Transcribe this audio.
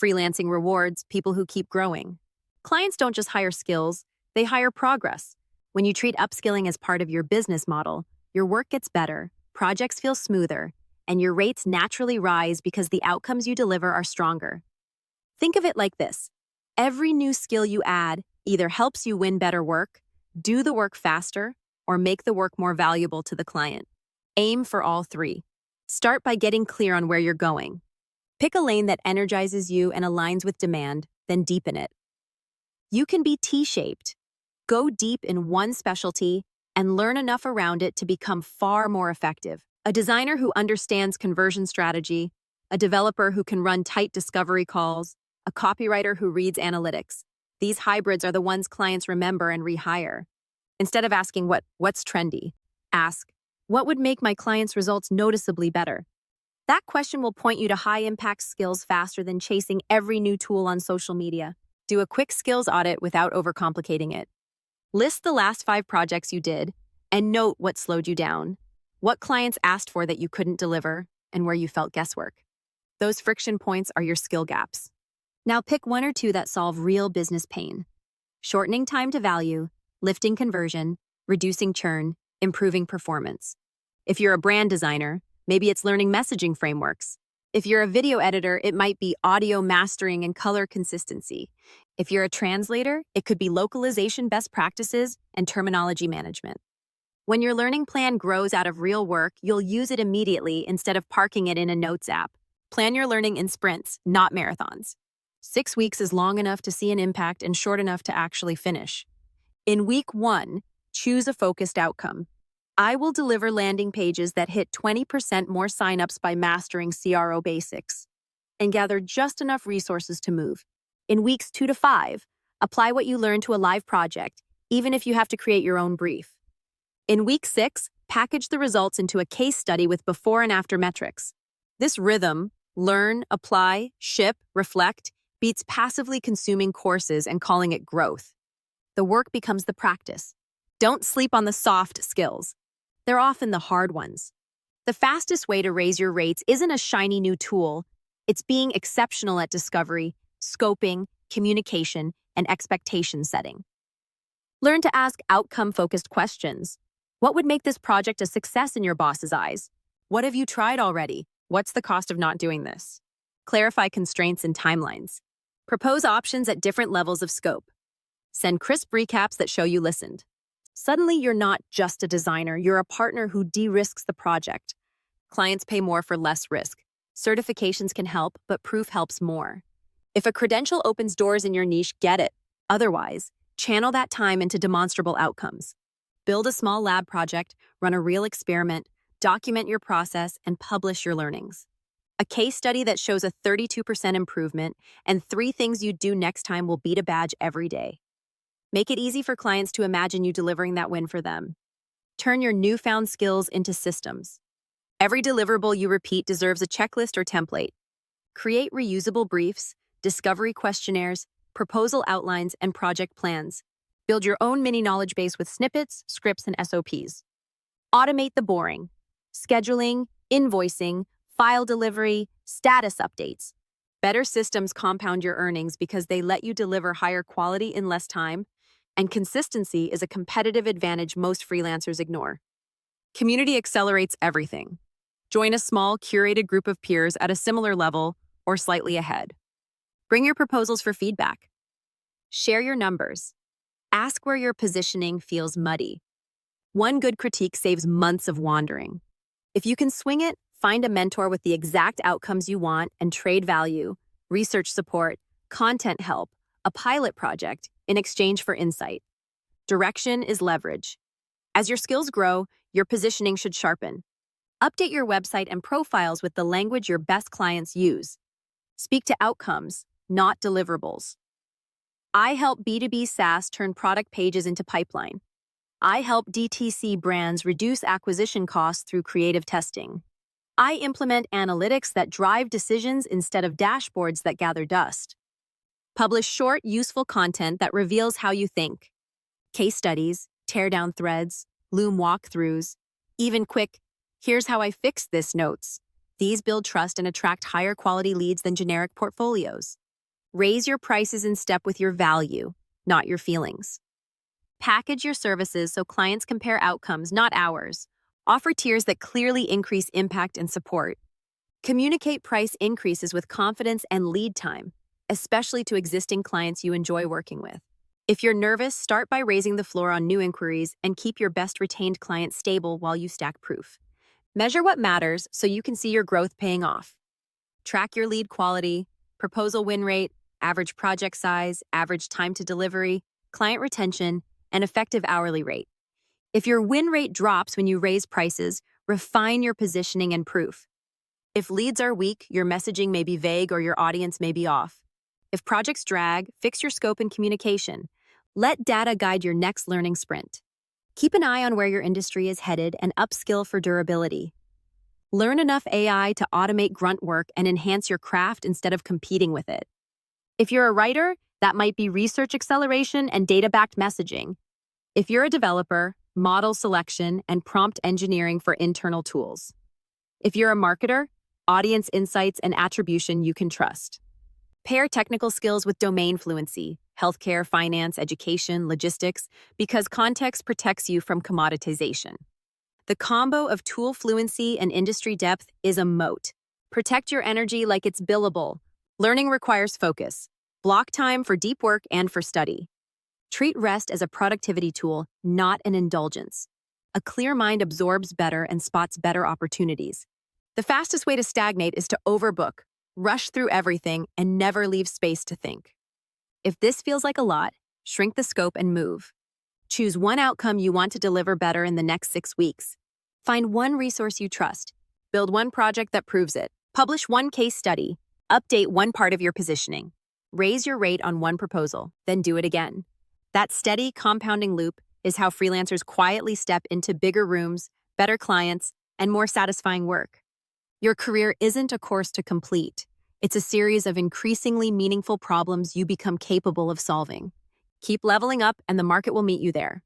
Freelancing rewards people who keep growing. Clients don't just hire skills, they hire progress. When you treat upskilling as part of your business model, your work gets better, projects feel smoother, and your rates naturally rise because the outcomes you deliver are stronger. Think of it like this. Every new skill you add either helps you win better work, do the work faster, or make the work more valuable to the client. Aim for all three. Start by getting clear on where you're going. Pick a lane that energizes you and aligns with demand, then deepen it. You can be T-shaped. Go deep in one specialty and learn enough around it to become far more effective. A designer who understands conversion strategy, a developer who can run tight discovery calls, a copywriter who reads analytics. These hybrids are the ones clients remember and rehire. Instead of asking what's trendy, ask, what would make my clients' results noticeably better? That question will point you to high-impact skills faster than chasing every new tool on social media. Do a quick skills audit without overcomplicating it. List the last 5 projects you did and note what slowed you down, what clients asked for that you couldn't deliver, and where you felt guesswork. Those friction points are your skill gaps. Now pick 1 or 2 that solve real business pain. Shortening time to value, lifting conversion, reducing churn, improving performance. If you're a brand designer, maybe it's learning messaging frameworks. If you're a video editor, it might be audio mastering and color consistency. If you're a translator, it could be localization best practices and terminology management. When your learning plan grows out of real work, you'll use it immediately instead of parking it in a notes app. Plan your learning in sprints, not marathons. 6 weeks is long enough to see an impact and short enough to actually finish. In week 1, choose a focused outcome. I will deliver landing pages that hit 20% more signups by mastering CRO basics, and gather just enough resources to move. In weeks 2 to 5, apply what you learned to a live project, even if you have to create your own brief. In week 6, package the results into a case study with before and after metrics. This rhythm, learn, apply, ship, reflect, beats passively consuming courses and calling it growth. The work becomes the practice. Don't sleep on the soft skills. They're often the hard ones. The fastest way to raise your rates isn't a shiny new tool. It's being exceptional at discovery, scoping, communication, and expectation setting. Learn to ask outcome-focused questions. What would make this project a success in your boss's eyes? What have you tried already? What's the cost of not doing this? Clarify constraints and timelines. Propose options at different levels of scope. Send crisp recaps that show you listened. Suddenly, you're not just a designer, you're a partner who de-risks the project. Clients pay more for less risk. Certifications can help, but proof helps more. If a credential opens doors in your niche, get it. Otherwise, channel that time into demonstrable outcomes. Build a small lab project, run a real experiment, document your process, and publish your learnings. A case study that shows a 32% improvement and 3 things you'd do next time will beat a badge every day. Make it easy for clients to imagine you delivering that win for them. Turn your newfound skills into systems. Every deliverable you repeat deserves a checklist or template. Create reusable briefs, discovery questionnaires, proposal outlines, and project plans. Build your own mini knowledge base with snippets, scripts, and SOPs. Automate the boring. Scheduling, invoicing, file delivery, status updates. Better systems compound your earnings because they let you deliver higher quality in less time, and consistency is a competitive advantage most freelancers ignore. Community accelerates everything. Join a small, curated group of peers at a similar level or slightly ahead. Bring your proposals for feedback. Share your numbers. Ask where your positioning feels muddy. One good critique saves months of wandering. If you can swing it, find a mentor with the exact outcomes you want and trade value, research support, content help, a pilot project in exchange for insight. Direction is leverage. As your skills grow, your positioning should sharpen. Update your website and profiles with the language your best clients use. Speak to outcomes, not deliverables. I help B2B SaaS turn product pages into pipeline. I help DTC brands reduce acquisition costs through creative testing. I implement analytics that drive decisions instead of dashboards that gather dust. Publish short, useful content that reveals how you think. Case studies, tear-down threads, Loom walkthroughs, even quick, here's how I fixed this notes. These build trust and attract higher quality leads than generic portfolios. Raise your prices in step with your value, not your feelings. Package your services so clients compare outcomes, not hours. Offer tiers that clearly increase impact and support. Communicate price increases with confidence and lead time, especially to existing clients you enjoy working with. If you're nervous, start by raising the floor on new inquiries and keep your best retained clients stable while you stack proof. Measure what matters so you can see your growth paying off. Track your lead quality, proposal win rate, average project size, average time to delivery, client retention, and effective hourly rate. If your win rate drops when you raise prices, refine your positioning and proof. If leads are weak, your messaging may be vague or your audience may be off. If projects drag, fix your scope and communication. Let data guide your next learning sprint. Keep an eye on where your industry is headed and upskill for durability. Learn enough AI to automate grunt work and enhance your craft instead of competing with it. If you're a writer, that might be research acceleration and data-backed messaging. If you're a developer, model selection and prompt engineering for internal tools. If you're a marketer, audience insights and attribution you can trust. Pair technical skills with domain fluency, healthcare, finance, education, logistics, because context protects you from commoditization. The combo of tool fluency and industry depth is a moat. Protect your energy like it's billable. Learning requires focus. Block time for deep work and for study. Treat rest as a productivity tool, not an indulgence. A clear mind absorbs better and spots better opportunities. The fastest way to stagnate is to overbook, rush through everything, and never leave space to think. If this feels like a lot, shrink the scope and move. Choose one outcome you want to deliver better in the next 6 weeks. Find one resource you trust. Build one project that proves it. Publish one case study. Update one part of your positioning. Raise your rate on one proposal, then do it again. That steady, compounding loop is how freelancers quietly step into bigger rooms, better clients, and more satisfying work. Your career isn't a course to complete. It's a series of increasingly meaningful problems you become capable of solving. Keep leveling up, and the market will meet you there.